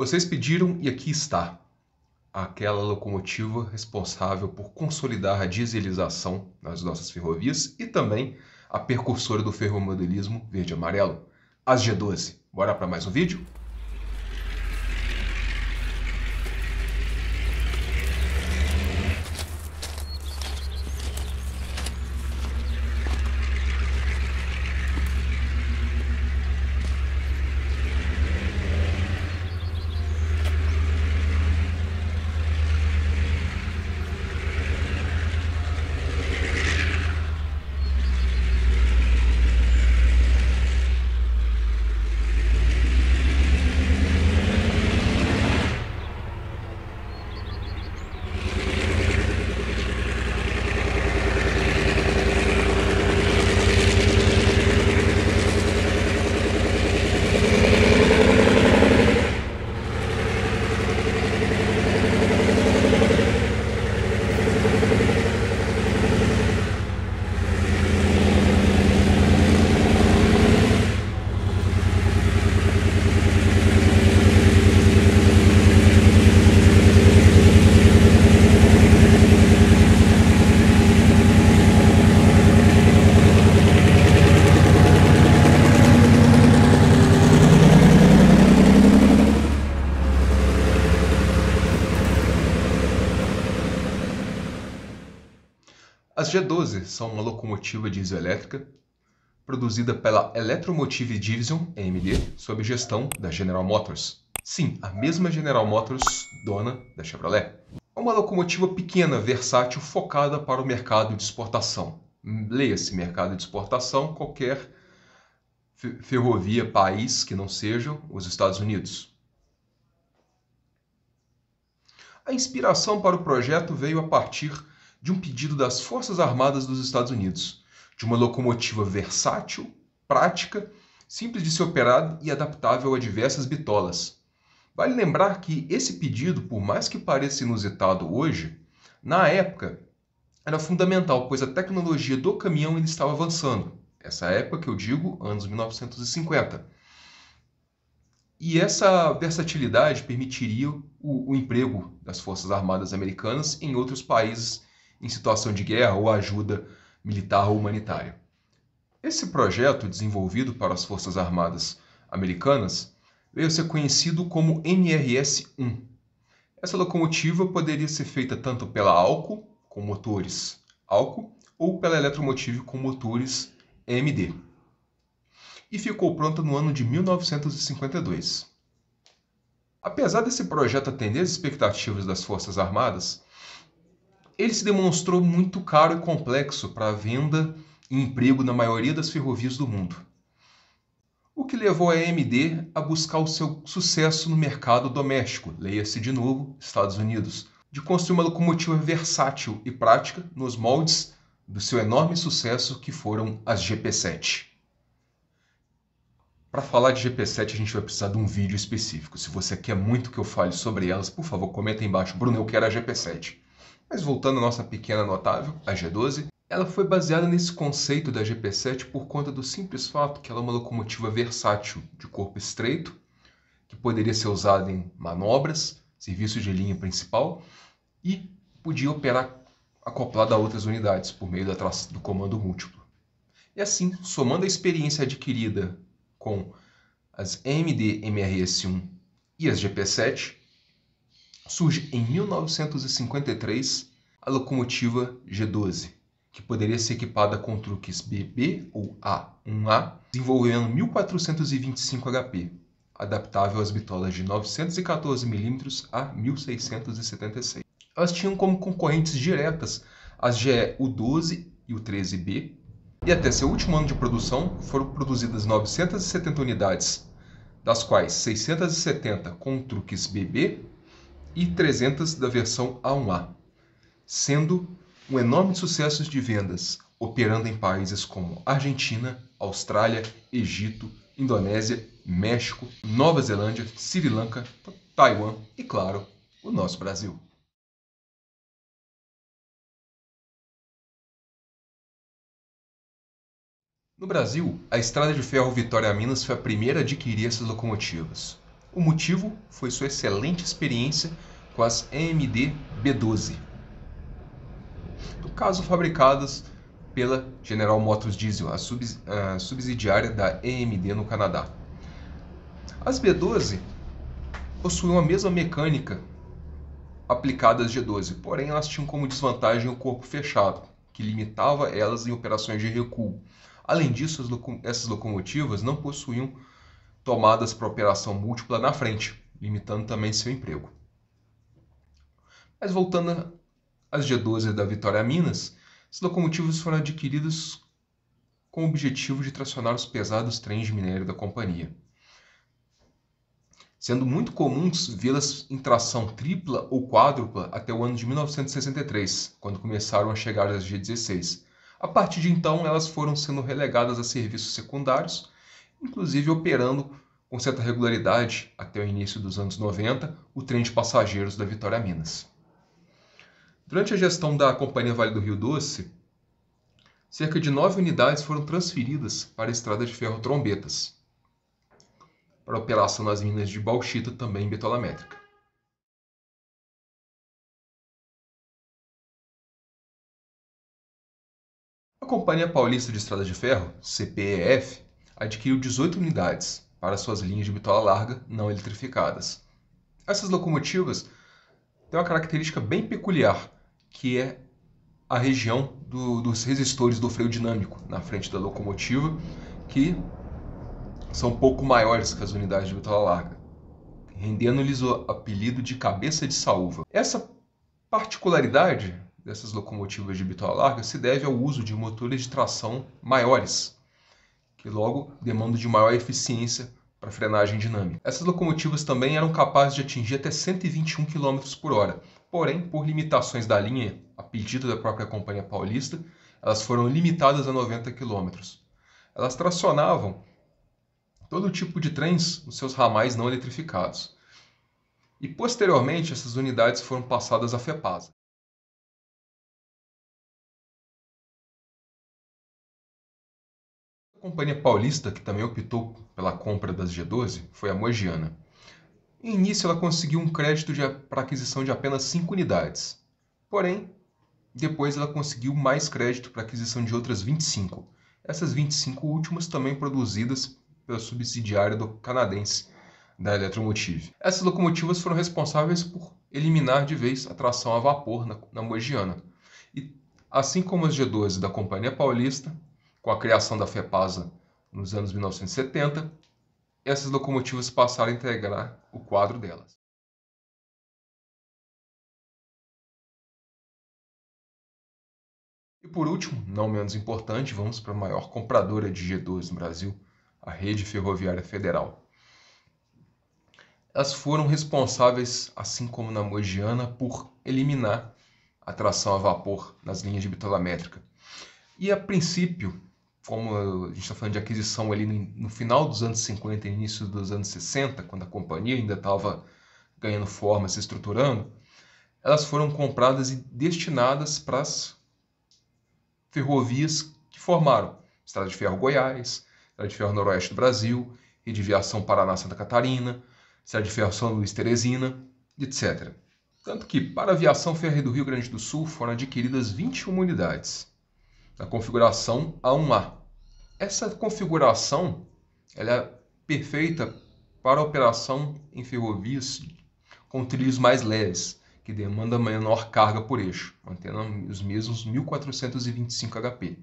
Vocês pediram e aqui está. Aquela locomotiva responsável por consolidar a dieselização nas nossas ferrovias e também a precursora do ferromodelismo verde e amarelo, as G12. Bora para mais um vídeo? As G12 são uma locomotiva dieselétrica produzida pela Electromotive Division, EMD, sob gestão da General Motors. Sim, a mesma General Motors, dona da Chevrolet. É uma locomotiva pequena, versátil, focada para o mercado de exportação. Leia-se mercado de exportação, qualquer ferrovia, país que não sejam os Estados Unidos. A inspiração para o projeto veio a partir de um pedido das Forças Armadas dos Estados Unidos, de uma locomotiva versátil, prática, simples de ser operada e adaptável a diversas bitolas. Vale lembrar que esse pedido, por mais que pareça inusitado hoje, na época era fundamental, pois a tecnologia do caminhão ainda estava avançando. Essa época que eu digo, anos 1950. E essa versatilidade permitiria o emprego das Forças Armadas americanas em outros países em situação de guerra ou ajuda militar ou humanitária. Esse projeto, desenvolvido para as Forças Armadas americanas, veio a ser conhecido como MRS-1. Essa locomotiva poderia ser feita tanto pela Alco, com motores Alco, ou pela Electromotive com motores EMD. E ficou pronta no ano de 1952. Apesar desse projeto atender às expectativas das Forças Armadas, ele se demonstrou muito caro e complexo para a venda e emprego na maioria das ferrovias do mundo. O que levou a EMD a buscar o seu sucesso no mercado doméstico, leia-se de novo, Estados Unidos, de construir uma locomotiva versátil e prática nos moldes do seu enorme sucesso que foram as GP7. Para falar de GP7 a gente vai precisar de um vídeo específico. Se você quer muito que eu fale sobre elas, por favor, comenta aí embaixo. Bruno, eu quero a GP7. Mas voltando à nossa pequena notável, a G12, ela foi baseada nesse conceito da GP7 por conta do simples fato que ela é uma locomotiva versátil, de corpo estreito, que poderia ser usada em manobras, serviço de linha principal, e podia operar acoplada a outras unidades por meio do comando múltiplo. E assim, somando a experiência adquirida com as EMD MRS-1 e as GP7, surge em 1953 a locomotiva G12, que poderia ser equipada com truques BB ou A1A, desenvolvendo 1425 HP, adaptável às bitolas de 914 mm a 1676. Elas tinham como concorrentes diretas as GE-U12 e o 13B, e até seu último ano de produção foram produzidas 970 unidades, das quais 670 com truques BB e 300 da versão A1A, sendo um enorme sucesso de vendas, operando em países como Argentina, Austrália, Egito, Indonésia, México, Nova Zelândia, Sri Lanka, Taiwan e, claro, o nosso Brasil. No Brasil, a Estrada de Ferro Vitória a Minas foi a primeira a adquirir essas locomotivas. O motivo foi sua excelente experiência com as EMD B12, no caso fabricadas pela General Motors Diesel, a subsidiária da EMD no Canadá. As B12 possuíam a mesma mecânica aplicada às G12, porém elas tinham como desvantagem o corpo fechado, que limitava elas em operações de recuo. Além disso, essas locomotivas não possuíam tomadas para operação múltipla na frente, limitando também seu emprego. Mas voltando às G12 da Vitória Minas, as locomotivas foram adquiridas com o objetivo de tracionar os pesados trens de minério da companhia, sendo muito comuns vê-las em tração tripla ou quádrupla até o ano de 1963, quando começaram a chegar as G16. A partir de então, elas foram sendo relegadas a serviços secundários, inclusive operando com certa regularidade, até o início dos anos 90, o trem de passageiros da Vitória Minas. Durante a gestão da Companhia Vale do Rio Doce, cerca de 9 unidades foram transferidas para a Estrada de Ferro Trombetas, para operação nas minas de bauxita, também em bitola métrica. A Companhia Paulista de Estrada de Ferro, CPEF, adquiriu 18 unidades para suas linhas de bitola larga não eletrificadas. Essas locomotivas têm uma característica bem peculiar, que é a região dos resistores do freio dinâmico na frente da locomotiva, que são um pouco maiores que as unidades de bitola larga, rendendo-lhes o apelido de cabeça de saúva. Essa particularidade dessas locomotivas de bitola larga se deve ao uso de motores de tração maiores, que logo demandam de maior eficiência para frenagem dinâmica. Essas locomotivas também eram capazes de atingir até 121 km por hora, porém, por limitações da linha, a pedido da própria Companhia Paulista, elas foram limitadas a 90 km. Elas tracionavam todo tipo de trens nos seus ramais não eletrificados. E posteriormente essas unidades foram passadas à FEPASA. A Companhia Paulista, que também optou pela compra das G12, foi a Mogiana. Em início ela conseguiu um crédito para aquisição de apenas 5 unidades. Porém, depois ela conseguiu mais crédito para aquisição de outras 25. Essas 25 últimas também produzidas pela subsidiária do canadense da Eletromotive. Essas locomotivas foram responsáveis por eliminar de vez a tração a vapor na Mogiana. E assim como as G12 da Companhia Paulista, com a criação da FEPASA nos anos 1970, essas locomotivas passaram a integrar o quadro delas. E por último, não menos importante, vamos para a maior compradora de G12 no Brasil, a Rede Ferroviária Federal. Elas foram responsáveis, assim como na Mogiana, por eliminar a tração a vapor nas linhas de bitola métrica. E a princípio, como a gente está falando de aquisição ali no final dos anos 50 e início dos anos 60, quando a companhia ainda estava ganhando forma, se estruturando, elas foram compradas e destinadas para as ferrovias que formaram Estrada de Ferro Goiás, Estrada de Ferro Noroeste do Brasil, Rede de Viação Paraná-Santa Catarina, Estrada de Ferro São Luís-Teresina, etc. Tanto que, para a Aviação Ferro do Rio Grande do Sul, foram adquiridas 21 unidades, na configuração A1A. Essa configuração ela é perfeita para a operação em ferrovias com trilhos mais leves, que demandam menor carga por eixo, mantendo os mesmos 1.425 HP.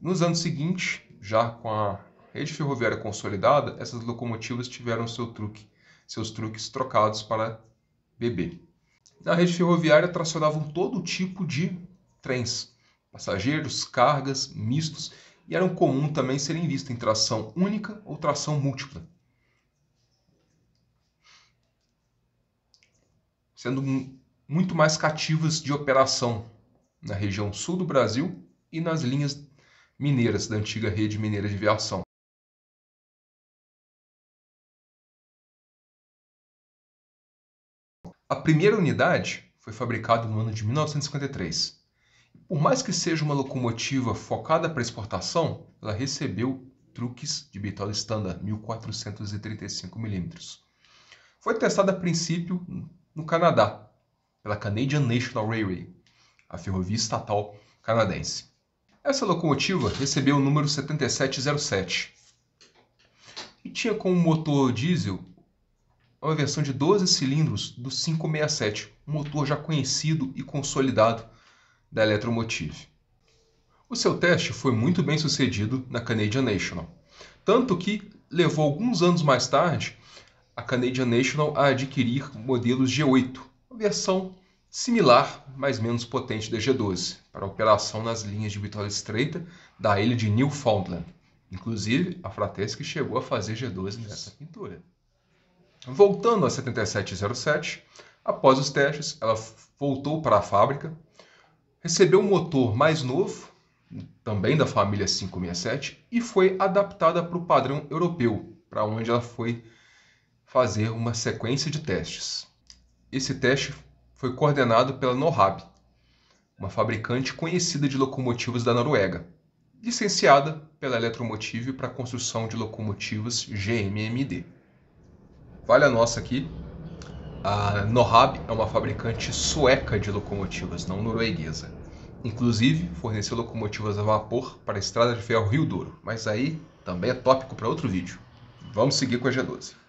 Nos anos seguintes, já com a rede ferroviária consolidada, essas locomotivas tiveram seus truques trocados para BB. Na rede ferroviária tracionavam todo tipo de trens, passageiros, cargas, mistos, e eram comum também serem vistos em tração única ou tração múltipla, sendo muito mais cativas de operação na região sul do Brasil e nas linhas mineiras da antiga rede mineira de aviação. A primeira unidade foi fabricada no ano de 1953. Por mais que seja uma locomotiva focada para exportação, ela recebeu truques de bitola standard 1435 mm. Foi testada a princípio no Canadá, pela Canadian National Railway, a ferrovia estatal canadense. Essa locomotiva recebeu o número 7707 e tinha como motor diesel uma versão de 12 cilindros do 567, um motor já conhecido e consolidado da Eletromotive. O seu teste foi muito bem sucedido na Canadian National, tanto que levou alguns anos mais tarde a Canadian National a adquirir modelos G8, uma versão similar, mas menos potente da G12, para operação nas linhas de bitola estreita da ilha de Newfoundland. Inclusive, a Frateschi chegou a fazer G12 nessa pintura. Voltando a 7707, após os testes, ela voltou para a fábrica, recebeu um motor mais novo, também da família 567, e foi adaptada para o padrão europeu, para onde ela foi fazer uma sequência de testes. Esse teste foi coordenado pela Norrab, uma fabricante conhecida de locomotivas da Noruega, licenciada pela Eletromotive para a construção de locomotivas GMMD. Vale a nossa aqui, a Norrab é uma fabricante sueca de locomotivas, não norueguesa. Inclusive, forneceu locomotivas a vapor para a estrada de ferro Rio Douro, mas aí também é tópico para outro vídeo. Vamos seguir com a G12.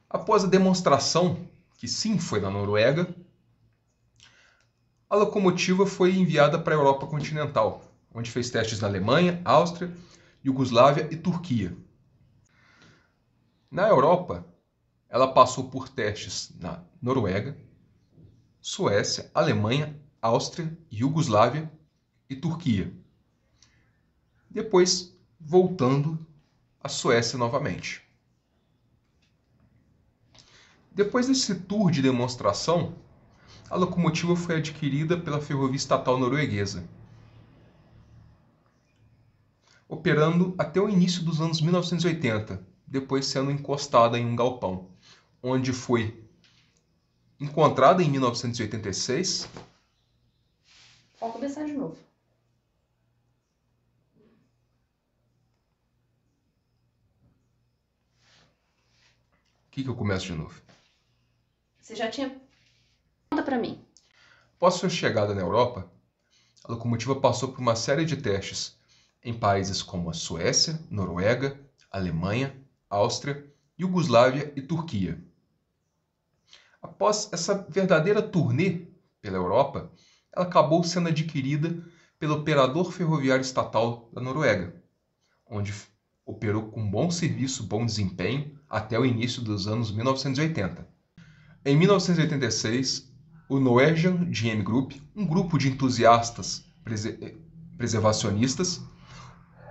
Após a demonstração, que sim foi na Noruega, a locomotiva foi enviada para a Europa continental, onde fez testes na Alemanha, Áustria, Iugoslávia e Turquia. Na Europa, ela passou por testes na Noruega, Suécia, Alemanha, Áustria, Iugoslávia e Turquia. Depois, voltando à Suécia novamente. Depois desse tour de demonstração, a locomotiva foi adquirida pela ferrovia estatal norueguesa, operando até o início dos anos 1980, depois sendo encostada em um galpão, onde foi encontrada em 1986. Pode começar de novo. O que eu começo de novo? Você já tinha... Conta pra mim. Após sua chegada na Europa, a locomotiva passou por uma série de testes em países como a Suécia, Noruega, Alemanha, Áustria, Iugoslávia e Turquia. Após essa verdadeira turnê pela Europa, ela acabou sendo adquirida pelo operador ferroviário estatal da Noruega, onde operou com bom serviço, bom desempenho, até o início dos anos 1980. Em 1986, o Norwegian GM Group, um grupo de entusiastas preservacionistas,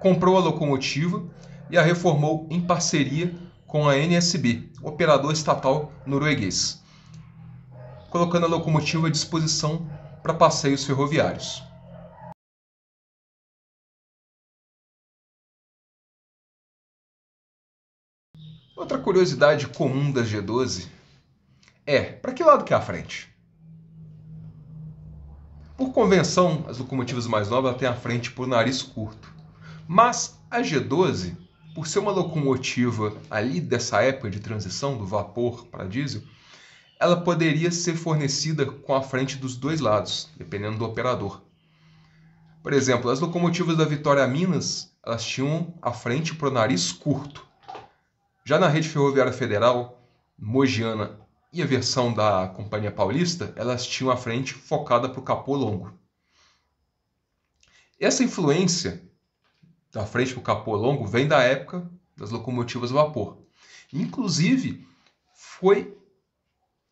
comprou a locomotiva e a reformou em parceria com a NSB, operador estatal norueguês, colocando a locomotiva à disposição para passeios ferroviários. Outra curiosidade comum da G12 é, para que lado que é a frente? Por convenção, as locomotivas mais novas têm a frente por nariz curto. Mas a G12, por ser uma locomotiva ali dessa época de transição do vapor para diesel, ela poderia ser fornecida com a frente dos dois lados, dependendo do operador. Por exemplo, as locomotivas da Vitória Minas, elas tinham a frente para o nariz curto. Já na Rede Ferroviária Federal, Mogiana e a versão da Companhia Paulista, elas tinham a frente focada para o capô longo. Essa influência da frente para o capô longo vem da época das locomotivas a vapor. Inclusive, foi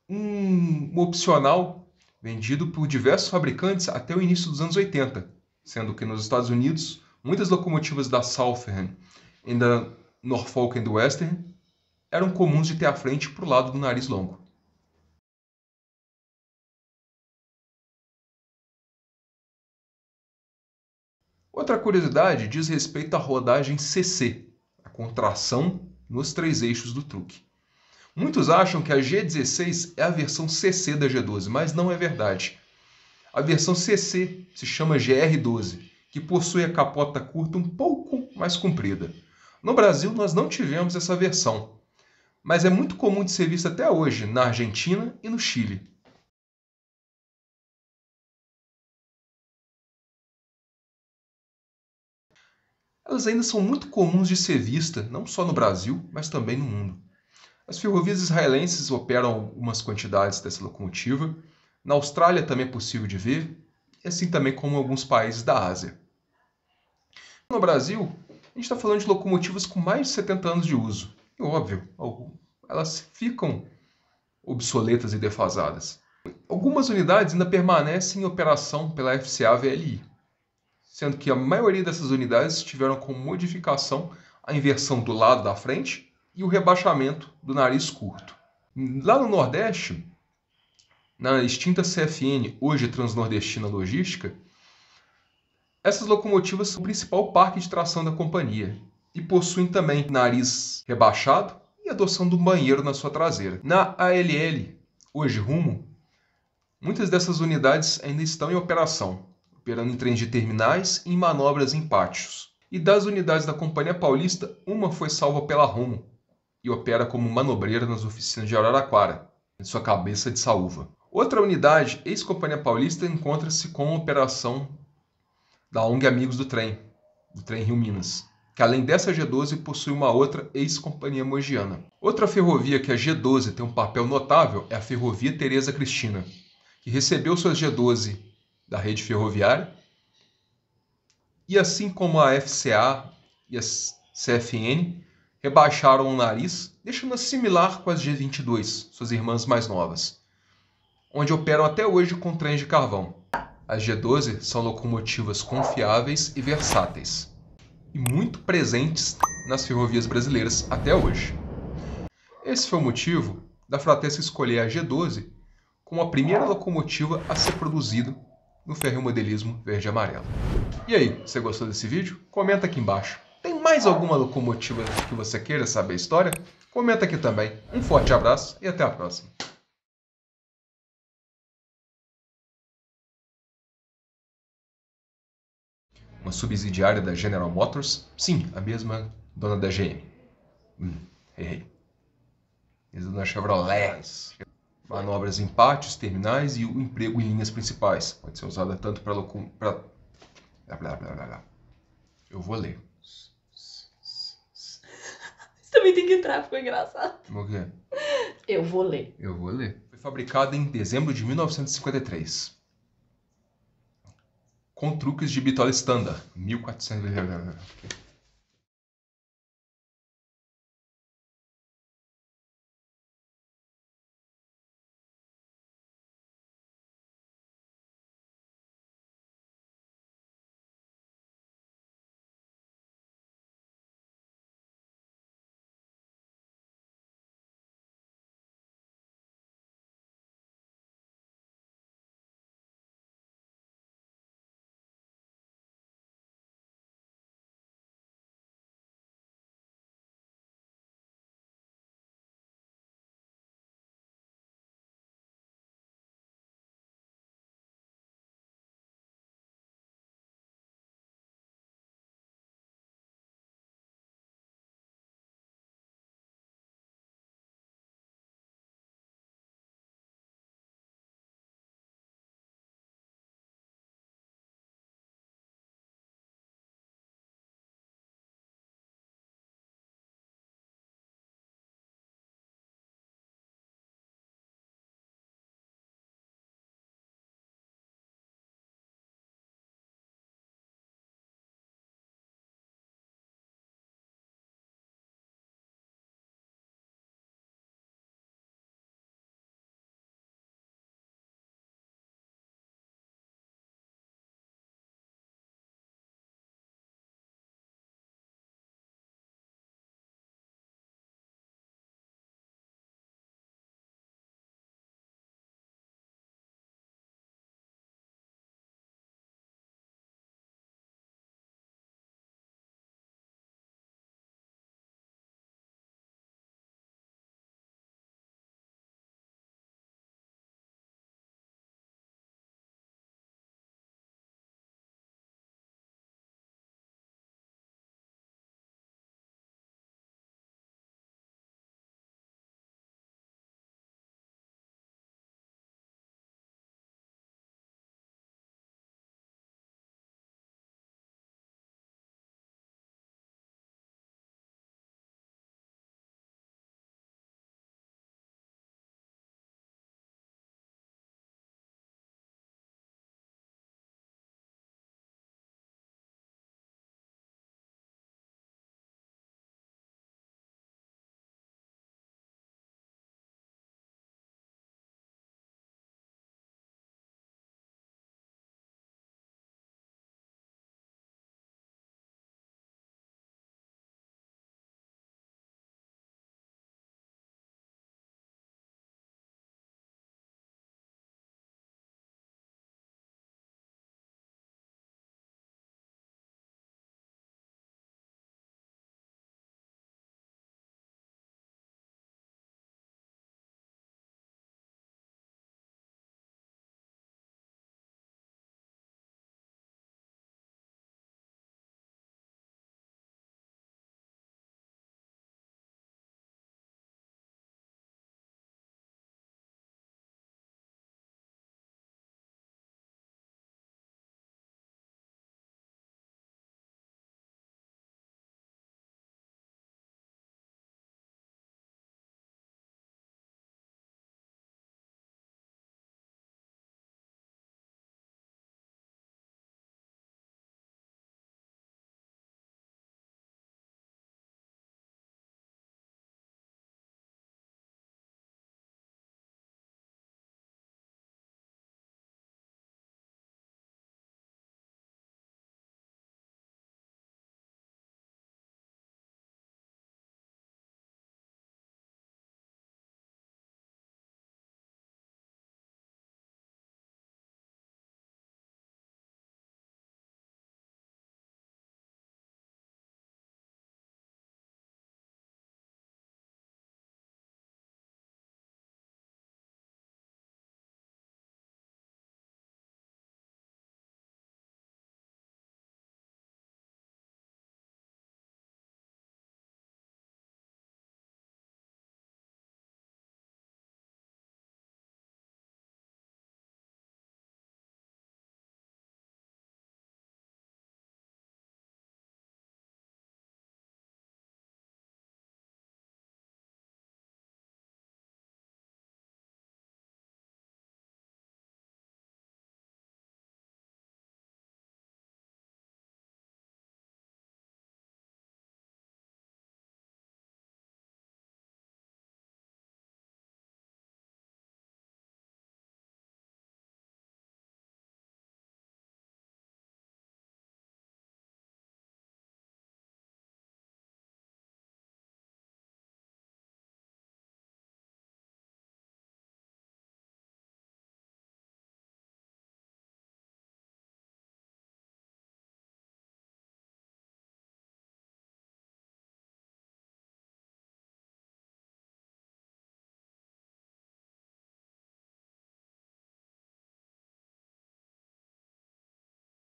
um opcional vendido por diversos fabricantes até o início dos anos 80, sendo que nos Estados Unidos, muitas locomotivas da Southern e da Norfolk and Western eram comuns de ter a frente para o lado do nariz longo. Outra curiosidade diz respeito à rodagem CC, a contração nos três eixos do truque. Muitos acham que a G16 é a versão CC da G12, mas não é verdade. A versão CC se chama GR12, que possui a capota curta um pouco mais comprida. No Brasil, nós não tivemos essa versão, mas é muito comum de ser vista até hoje na Argentina e no Chile. Elas ainda são muito comuns de ser vista, não só no Brasil, mas também no mundo. As ferrovias israelenses operam algumas quantidades dessa locomotiva. Na Austrália também é possível de ver, e assim também como em alguns países da Ásia. No Brasil, a gente está falando de locomotivas com mais de 70 anos de uso. E óbvio, elas ficam obsoletas e defasadas. Algumas unidades ainda permanecem em operação pela FCA VLI, sendo que a maioria dessas unidades tiveram como modificação a inversão do lado da frente e o rebaixamento do nariz curto. Lá no Nordeste, na extinta CFN, hoje Transnordestina Logística, essas locomotivas são o principal parque de tração da companhia e possuem também nariz rebaixado e adoção do banheiro na sua traseira. Na ALL, hoje Rumo, muitas dessas unidades ainda estão em operação, operando em trens de terminais e em manobras em pátios. E das unidades da Companhia Paulista, uma foi salva pela Rumo e opera como manobreira nas oficinas de Araraquara, em sua cabeça de saúva. Outra unidade, ex-Companhia Paulista, encontra-se com a operação da ONG Amigos do Trem Rio Minas, que além dessa G12 possui uma outra ex-companhia mogiana. Outra ferrovia que a G12 tem um papel notável é a Ferrovia Tereza Cristina, que recebeu suas G12 da rede ferroviária, e assim como a FCA e a CFN, rebaixaram o nariz, deixando-a similar com as G22, suas irmãs mais novas, onde operam até hoje com trens de carvão. As G12 são locomotivas confiáveis e versáteis, e muito presentes nas ferrovias brasileiras até hoje. Esse foi o motivo da Fratesca escolher a G12 como a primeira locomotiva a ser produzida no ferromodelismo verde e amarelo. E aí, você gostou desse vídeo? Comenta aqui embaixo. Tem mais alguma locomotiva que você queira saber a história? Comenta aqui também. Um forte abraço e até a próxima. Uma subsidiária da General Motors? Sim, a mesma dona da GM. Errei. Mesma da Chevrolet. Manobras em pátios, terminais e o emprego em linhas principais. Pode ser usada tanto para Eu vou ler. Você também tem que entrar, ficou engraçado. O quê? Eu vou ler. Eu vou ler. Foi fabricada em dezembro de 1953. Com truques de bitola standard. 1400...